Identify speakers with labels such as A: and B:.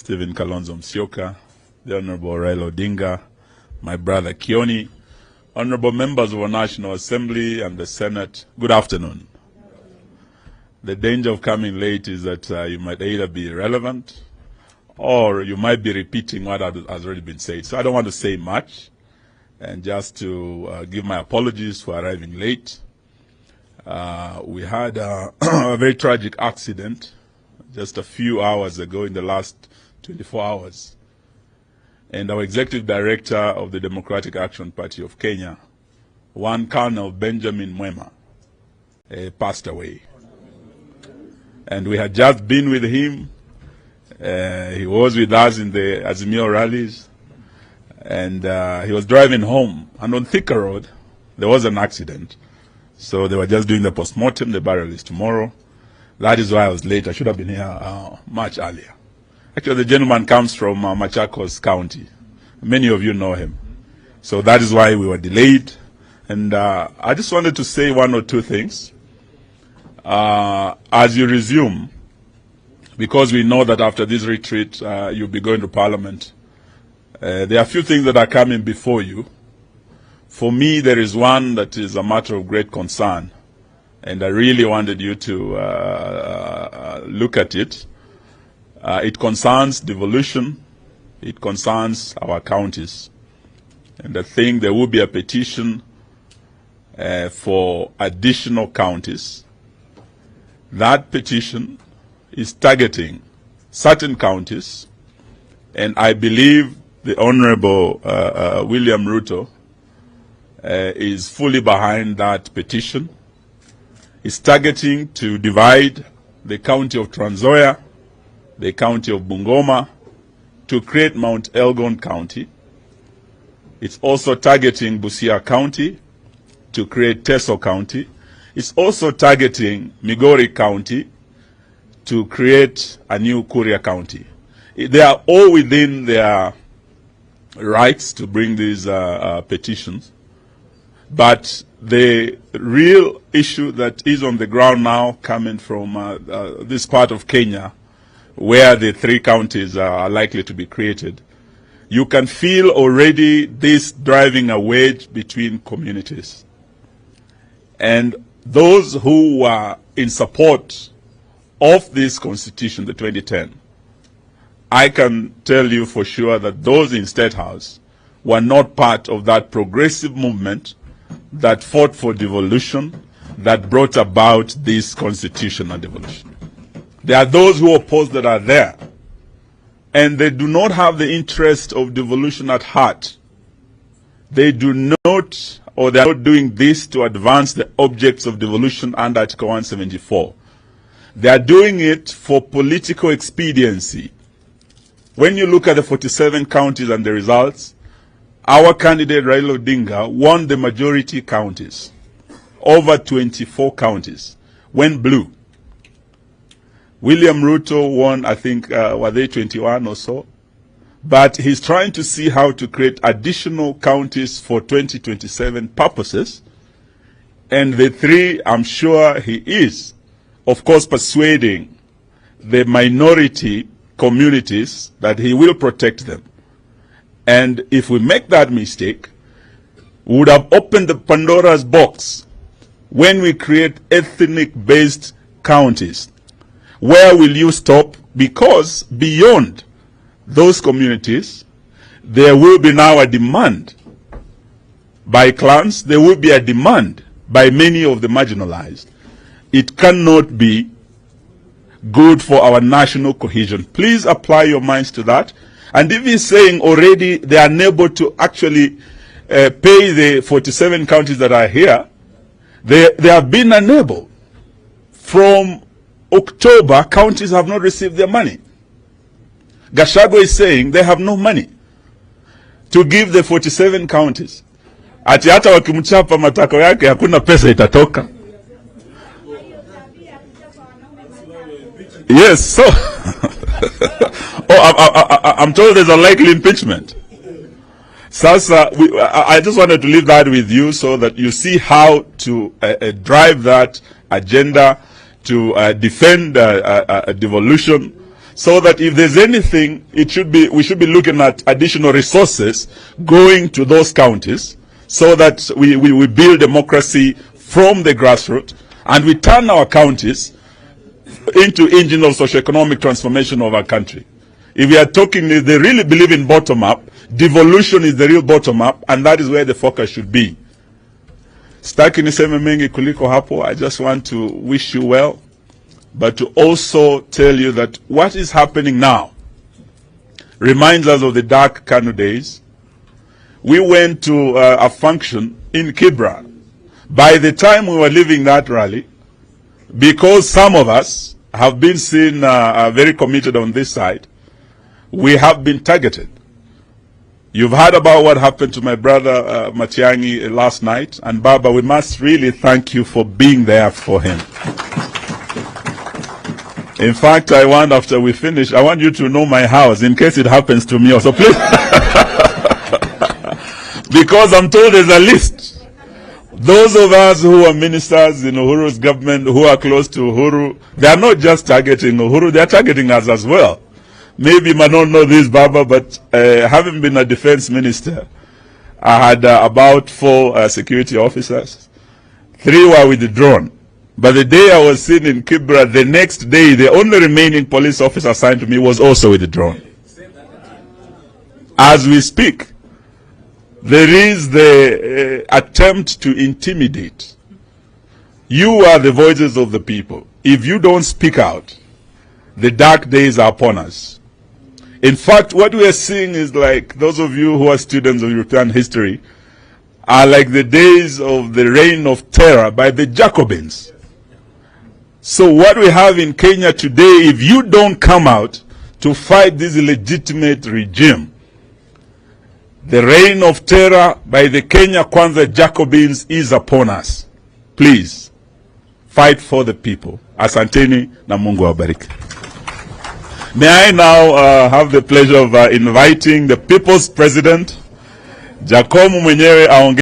A: Stephen Kalonzo Musyoka, the Honorable Raila Odinga, my brother Kioni, honorable members of our National Assembly and the Senate, good afternoon. The danger of coming late is that you might either be irrelevant or you might be repeating what has already been said. So I don't want to say much, and just to give my apologies for arriving late. We had a very tragic accident just a few hours ago, in the last 24 hours. And our executive director of the Democratic Action Party of Kenya, one Colonel Benjamin Mwema, passed away. And we had just been with him. He was with us in the Azimio rallies. And he was driving home. And on Thika Road, there was an accident. So they were just doing the postmortem. The burial is tomorrow. That is why I was late. I should have been here much earlier. Actually, the gentleman comes from Machakos County. Many of you know him. So that is why we were delayed. And I just wanted to say one or two things. As you resume, because we know that after this retreat, you'll be going to Parliament. There are a few things that are coming before you. For me, there is one that is a matter of great concern. And I really wanted you to look at it. It concerns devolution. It concerns our counties. And I think there will be a petition for additional counties. That petition is targeting certain counties. And I believe the Honorable William Ruto is fully behind that petition. It's targeting to divide the county of Trans Nzoia, the county of Bungoma, to create Mount Elgon County. It's also targeting Busia County to create Teso County. It's also targeting Migori County to create a new Kuria County. They are all within their rights to bring these petitions. But the real issue that is on the ground now, coming from this part of Kenya, where the three counties are likely to be created, you can feel already this driving a wedge between communities. And those who were in support of this constitution, the 2010, I can tell you for sure that those in State House were not part of that progressive movement that fought for devolution, that brought about this constitutional devolution. There are those who oppose that are there, and they do not have the interest of devolution at heart. They do not, or they are not doing this to advance the objects of devolution under Article 174. They are doing it for political expediency. When you look at the 47 counties and the results, our candidate Raila Odinga won the majority counties, over 24 counties, went blue. William Ruto won, I think, were they 21 or so? But he's trying to see how to create additional counties for 2027 purposes. And the three, I'm sure he is, of course, persuading the minority communities that he will protect them. And if we make that mistake, we would have opened the Pandora's box when we create ethnic-based counties. Where will you stop? Because beyond those communities, there will be now a demand by clans, there will be a demand by many of the marginalized. It cannot be good for our national cohesion. Please apply your minds to that. And if he's saying already they are unable to actually pay the 47 counties that are here, they have been unable. From October, counties have not received their money. Gachagua is saying they have no money to give the 47 counties. Ati hata wakimchapa matako yake hakuna pesa itatoka. Yes, so I'm told there's a likely impeachment. Sasa, I just wanted to leave that with you so that you see how to drive that agenda to defend devolution, so that if there's anything, we should be looking at additional resources going to those counties, so that we build democracy from the grassroots, and we turn our counties into engines of socioeconomic transformation of our country. If we are talking, they really believe in bottom-up, devolution is the real bottom-up, and that is where the focus should be. Staki niseme mengi kuliko hapo. I just want to wish you well, but to also tell you that what is happening now reminds us of the dark Kanu days. We went to a function in Kibra. By the time we were leaving that rally, because some of us have been seen very committed on this side, we have been targeted. You've heard about what happened to my brother Matiang'i last night, and Baba, we must really thank you for being there for him. In fact, I want, after we finish, I want you to know my house in case it happens to me also, please. Because I'm told there's a list. Those of us who are ministers in Uhuru's government, who are close to Uhuru, they are not just targeting Uhuru, they are targeting us as well. Maybe you might not know this, Baba, but having been a defense minister, I had about 4 security officers. 3 were withdrawn. But the day I was seen in Kibra, the next day, the only remaining police officer assigned to me was also withdrawn. As we speak, there is the attempt to intimidate. You are the voices of the people. If you don't speak out, the dark days are upon us. In fact, what we are seeing is like, those of you who are students of European history, are like the days of the reign of terror by the Jacobins. So what we have in Kenya today, if you don't come out to fight this illegitimate regime, the reign of terror by the Kenya Kwanza Jacobins is upon us. Please, fight for the people. Asanteni na Mungu awabariki. May I now have the pleasure of inviting the People's President, Jacob mwenyewe aongee.